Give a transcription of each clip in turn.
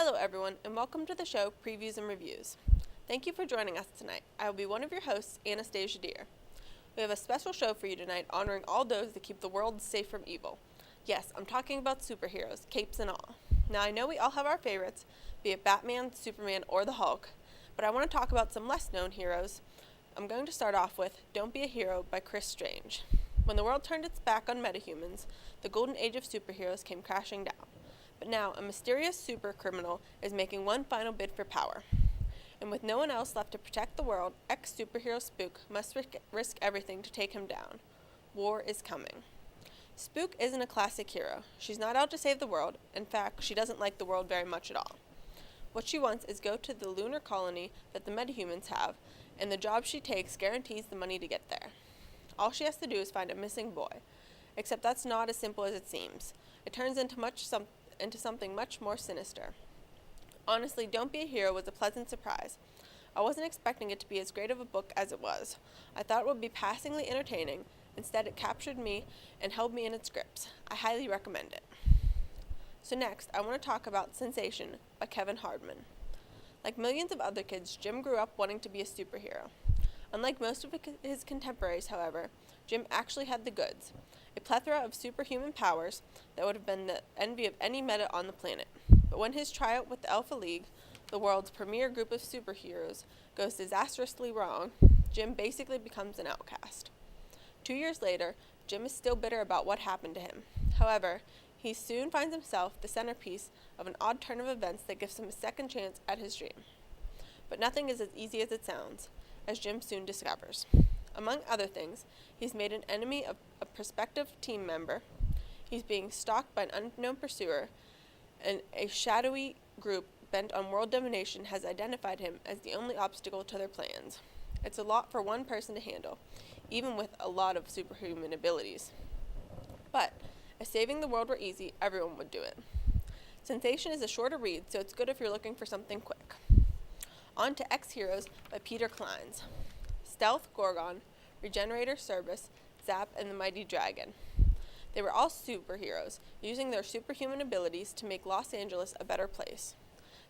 Hello everyone, and welcome to the show Previews and Reviews. Thank you for joining us tonight. I will be one of your hosts, Anastasia Deer. We have a special show for you tonight honoring all those that keep the world safe from evil. Yes, I'm talking about superheroes, capes and all. Now I know we all have our favorites, be it Batman, Superman, or the Hulk, but I want to talk about some less known heroes. I'm going to start off with Don't Be a Hero by Chris Strange. When the world turned its back on metahumans, the golden age of superheroes came crashing down. But now, a mysterious super criminal is making one final bid for power. And with no one else left to protect the world, ex-superhero Spook must risk everything to take him down. War is coming. Spook isn't a classic hero. She's not out to save the world. In fact, she doesn't like the world very much at all. What she wants is go to the lunar colony that the metahumans have, and the job she takes guarantees the money to get there. All she has to do is find a missing boy. Except that's not as simple as it seems. It turns into something much more sinister. Honestly, Don't Be a Hero was a pleasant surprise. I wasn't expecting it to be as great of a book as it was. I thought it would be passingly entertaining. Instead, it captured me and held me in its grips. I highly recommend it. So next, I want to talk about Sensation by Kevin Hardman. Like millions of other kids, Jim grew up wanting to be a superhero. Unlike most of his contemporaries, however, Jim actually had the goods. A plethora of superhuman powers that would have been the envy of any meta on the planet. But when his tryout with the Alpha League, the world's premier group of superheroes, goes disastrously wrong, Jim basically becomes an outcast. 2 years later, Jim is still bitter about what happened to him. However, he soon finds himself the centerpiece of an odd turn of events that gives him a second chance at his dream. But nothing is as easy as it sounds, as Jim soon discovers. Among other things, he's made an enemy of a prospective team member, he's being stalked by an unknown pursuer, and a shadowy group bent on world domination has identified him as the only obstacle to their plans. It's a lot for one person to handle, even with a lot of superhuman abilities. But, if saving the world were easy, everyone would do it. Sensation is a shorter read, so it's good if you're looking for something quick. On to X-Heroes by Peter Clines. Stealth, Gorgon, Regenerator, Cerberus, Zap, and the Mighty Dragon. They were all superheroes, using their superhuman abilities to make Los Angeles a better place.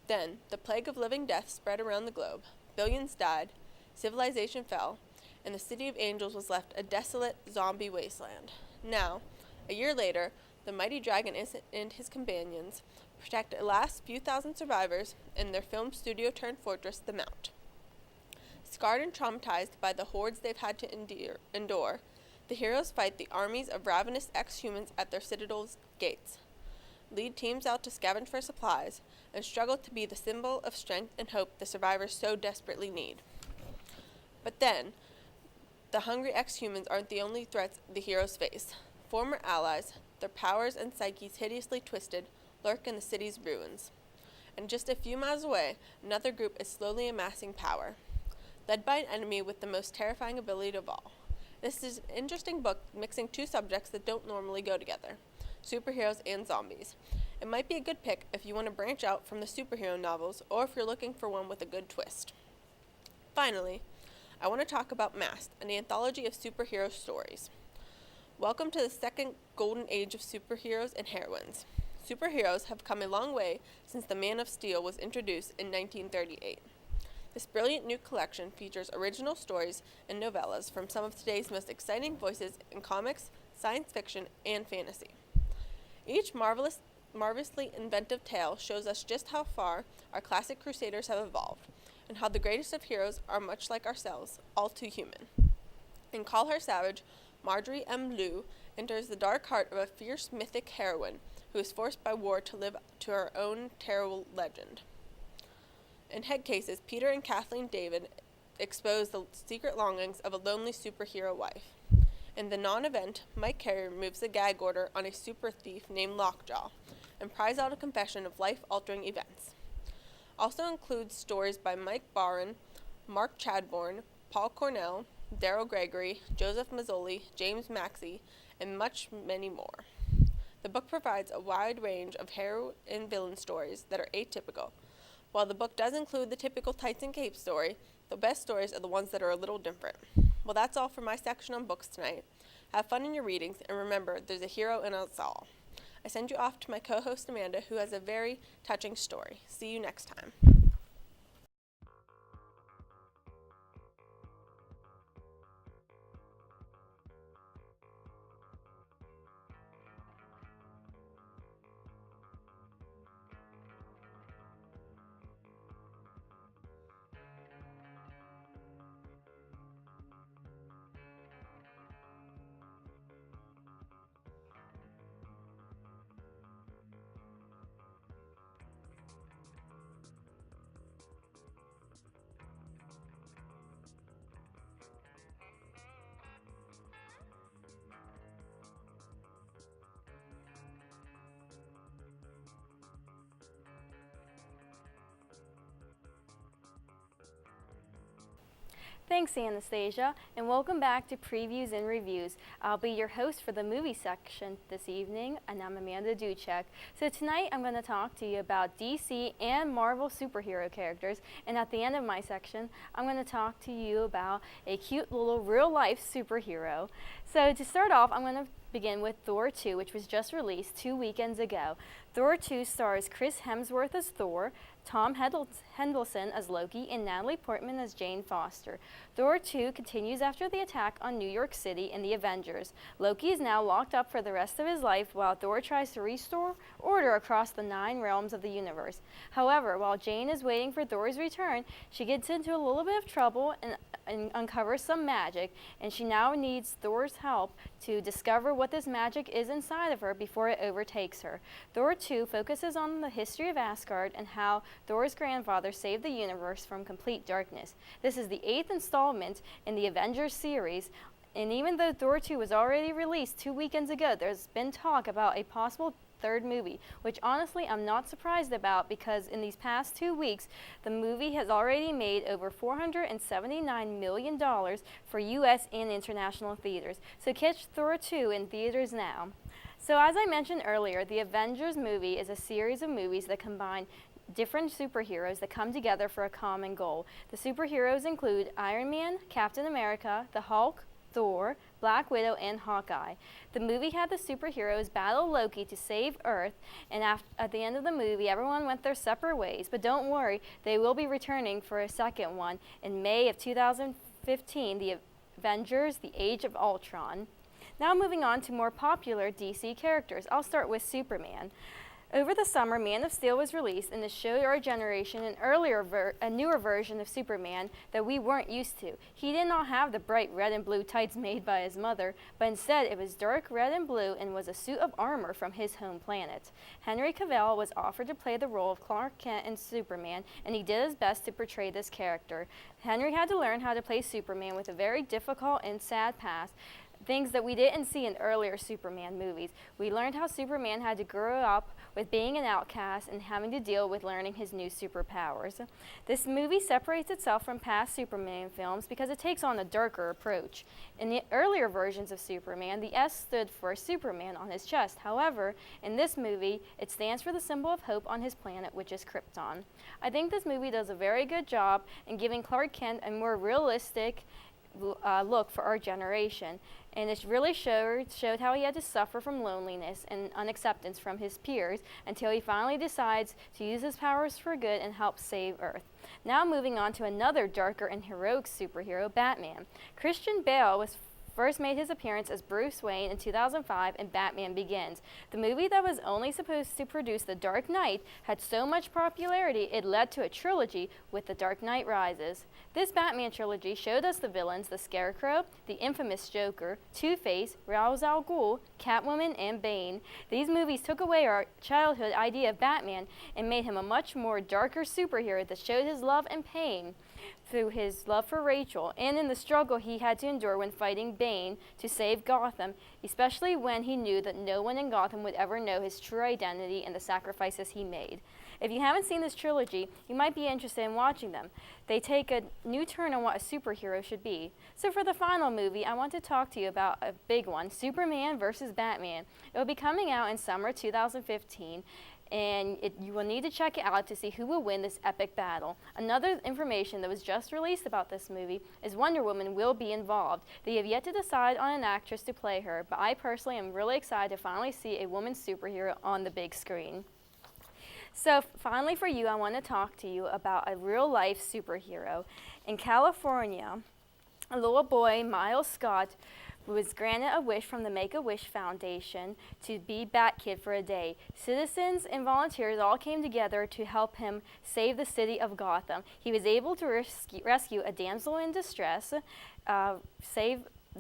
Then, the plague of living death spread around the globe. Billions died, civilization fell, and the City of Angels was left a desolate zombie wasteland. Now, a year later, the Mighty Dragon and his companions protect the last few thousand survivors in their film studio-turned fortress, the Mount. Scarred and traumatized by the hordes they've had to endure, the heroes fight the armies of ravenous ex-humans at their citadel's gates, lead teams out to scavenge for supplies, and struggle to be the symbol of strength and hope the survivors so desperately need. But then, the hungry ex-humans aren't the only threats the heroes face. Former allies, their powers and psyches hideously twisted, lurk in the city's ruins. And just a few miles away, another group is slowly amassing power, led by an enemy with the most terrifying ability of all. This is an interesting book mixing two subjects that don't normally go together, superheroes and zombies. It might be a good pick if you want to branch out from the superhero novels or if you're looking for one with a good twist. Finally, I want to talk about Masked, an anthology of superhero stories. Welcome to the second golden age of superheroes and heroines. Superheroes have come a long way since the Man of Steel was introduced in 1938. This brilliant new collection features original stories and novellas from some of today's most exciting voices in comics, science fiction, and fantasy. Each marvelously inventive tale shows us just how far our classic crusaders have evolved, and how the greatest of heroes are much like ourselves, all too human. In Call Her Savage, Marjorie M. Liu enters the dark heart of a fierce mythic heroine who is forced by war to live to her own terrible legend. In Head Cases, Peter and Kathleen David expose the secret longings of a lonely superhero wife. In the non-event, Mike Carey removes the gag order on a super thief named Lockjaw and pries out a confession of life-altering events. Also includes stories by Mike Barron, Mark Chadbourne, Paul Cornell, Daryl Gregory, Joseph Mazzoli, James Maxey, and many more. The book provides a wide range of hero and villain stories that are atypical. While the book does include the typical tights and capes story, the best stories are the ones that are a little different. Well, that's all for my section on books tonight. Have fun in your readings, and remember, there's a hero in us all. I send you off to my co-host Amanda, who has a very touching story. See you next time. Thanks, Anastasia, and welcome back to Previews and Reviews. I'll be your host for the movie section this evening, and I'm Amanda Duquesne. So tonight I'm going to talk to you about DC and Marvel superhero characters, and at the end of my section, I'm going to talk to you about a cute little real-life superhero. So to start off, I'm going to begin with Thor 2, which was just released 2 weekends ago. Thor 2 stars Chris Hemsworth as Thor, Tom Hiddleston as Loki, and Natalie Portman as Jane Foster. Thor 2 continues after the attack on New York City in the Avengers. Loki is now locked up for the rest of his life while Thor tries to restore order across the 9 realms of the universe. However, while Jane is waiting for Thor's return, she gets into a little bit of trouble and uncovers some magic, and she now needs Thor's help to discover what this magic is inside of her before it overtakes her. Thor 2 focuses on the history of Asgard and how Thor's grandfather saved the universe from complete darkness. This is the 8th installment in the Avengers series, and even though Thor 2 was already released 2 weekends ago, there's been talk about a possible third movie, which honestly I'm not surprised about because in these past 2 weeks, the movie has already made over $479 million for U.S. and international theaters. So catch Thor 2 in theaters now. So as I mentioned earlier, the Avengers movie is a series of movies that combine different superheroes that come together for a common goal. The superheroes include Iron Man, Captain America, the Hulk, Thor, Black Widow, and Hawkeye. The movie had the superheroes battle Loki to save Earth, and at the end of the movie, everyone went their separate ways. But don't worry, they will be returning for a second one in May of 2015, the Avengers: The Age of Ultron. Now moving on to more popular DC characters. I'll start with Superman. Over the summer, Man of Steel was released, and it showed our generation a newer version of Superman that we weren't used to. He did not have the bright red and blue tights made by his mother, but instead it was dark red and blue and was a suit of armor from his home planet. Henry Cavill was offered to play the role of Clark Kent in Superman, and he did his best to portray this character. Henry had to learn how to play Superman with a very difficult and sad past, things that we didn't see in earlier Superman movies. We learned how Superman had to grow up with being an outcast and having to deal with learning his new superpowers. This movie separates itself from past Superman films because it takes on a darker approach. In the earlier versions of Superman, the S stood for Superman on his chest. However, in this movie, it stands for the symbol of hope on his planet, which is Krypton. I think this movie does a very good job in giving Clark Kent a more realistic look for our generation, and it really showed how he had to suffer from loneliness and unacceptance from his peers until he finally decides to use his powers for good and help save Earth. Now moving on to another darker and heroic superhero, Batman. Christian Bale was first made his appearance as Bruce Wayne in 2005 in Batman Begins. The movie that was only supposed to produce The Dark Knight had so much popularity it led to a trilogy with The Dark Knight Rises. This Batman trilogy showed us the villains, the Scarecrow, the infamous Joker, Two-Face, Ra's al Ghul, Catwoman, and Bane. These movies took away our childhood idea of Batman and made him a much more darker superhero that showed his love and pain through his love for Rachel and in the struggle he had to endure when fighting Bane to save Gotham, especially when he knew that no one in Gotham would ever know his true identity and the sacrifices he made. If you haven't seen this trilogy, you might be interested in watching them. They take a new turn on what a superhero should be. So for the final movie, I want to talk to you about a big one, Superman vs. Batman. It will be coming out in summer 2015. and you will need to check it out to see who will win this epic battle. Another information that was just released about this movie is Wonder Woman will be involved. They have yet to decide on an actress to play her, but I personally am really excited to finally see a woman superhero on the big screen. So finally for you, I want to talk to you about a real-life superhero. In California, a little boy, Miles Scott, was granted a wish from the Make-A-Wish Foundation to be Bat-Kid for a day. Citizens and volunteers all came together to help him save the city of Gotham. He was able to rescue a damsel in distress,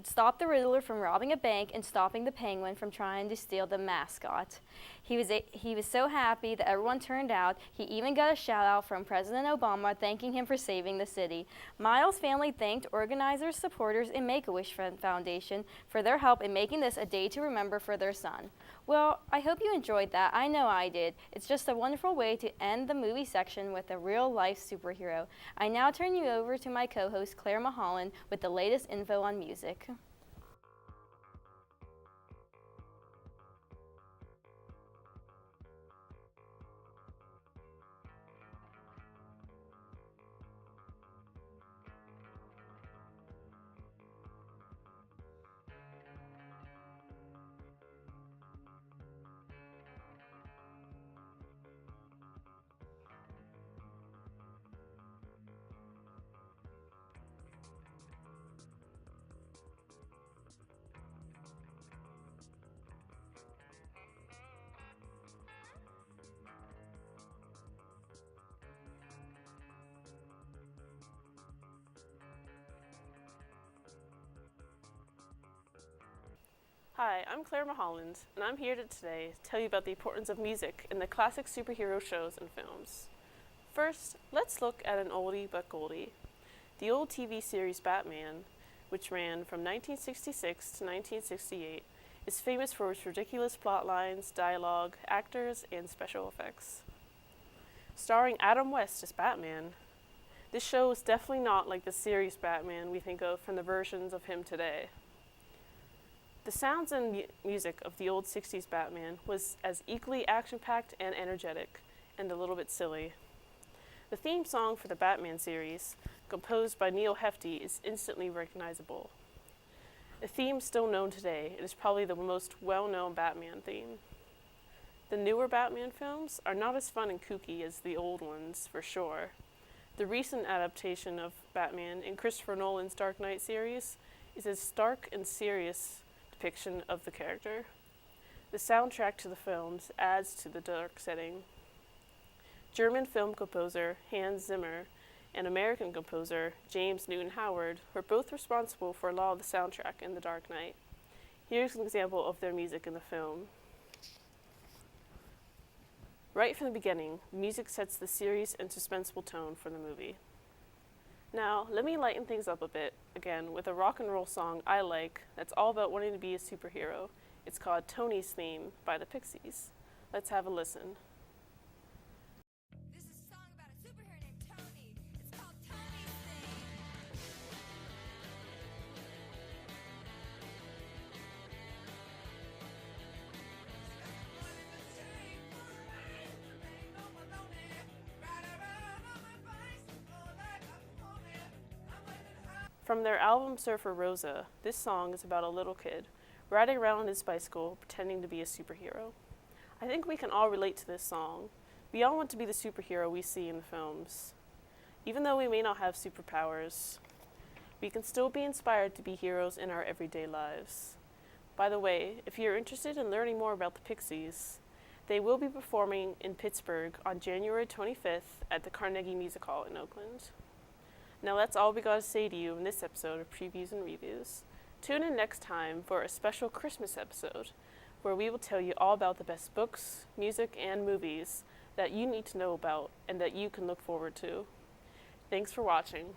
stop the Riddler from robbing a bank, and stopping the Penguin from trying to steal the mascot. He was so happy that everyone turned out. He even got a shout out from President Obama thanking him for saving the city. Miles' family thanked organizers, supporters, and Make-A-Wish Foundation for their help in making this a day to remember for their son. Well, I hope you enjoyed that. I know I did. It's just a wonderful way to end the movie section with a real-life superhero. I now turn you over to my co-host, Claire Mulholland, with the latest info on music. Hi, I'm Claire Mulholland, and I'm here today to tell you about the importance of music in the classic superhero shows and films. First, let's look at an oldie but goldie. The old TV series Batman, which ran from 1966 to 1968, is famous for its ridiculous plot lines, dialogue, actors, and special effects. Starring Adam West as Batman, this show is definitely not like the series Batman we think of from the versions of him today. The sounds and music of the old 60s Batman was as equally action-packed and energetic, and a little bit silly. The theme song for the Batman series, composed by Neil Hefti, is instantly recognizable. A theme still known today, it is probably the most well-known Batman theme. The newer Batman films are not as fun and kooky as the old ones, for sure. The recent adaptation of Batman in Christopher Nolan's Dark Knight series is a stark and serious depiction of the character. The soundtrack to the films adds to the dark setting. German film composer Hans Zimmer and American composer James Newton Howard were both responsible for a lot of the soundtrack in The Dark Knight. Here's an example of their music in the film. Right from the beginning, music sets the serious and suspenseful tone for the movie. Now, let me lighten things up a bit, again, with a rock and roll song I like that's all about wanting to be a superhero. It's called Tony's Theme by the Pixies. Let's have a listen. This is a song about a superhero named Tony. It's called Tony's Theme. From their album Surfer Rosa, this song is about a little kid riding around on his bicycle pretending to be a superhero. I think we can all relate to this song. We all want to be the superhero we see in the films. Even though we may not have superpowers, we can still be inspired to be heroes in our everyday lives. By the way, if you're interested in learning more about the Pixies, they will be performing in Pittsburgh on January 25th at the Carnegie Music Hall in Oakland. Now that's all we got to say to you in this episode of Previews and Reviews. Tune in next time for a special Christmas episode where we will tell you all about the best books, music, and movies that you need to know about and that you can look forward to. Thanks for watching.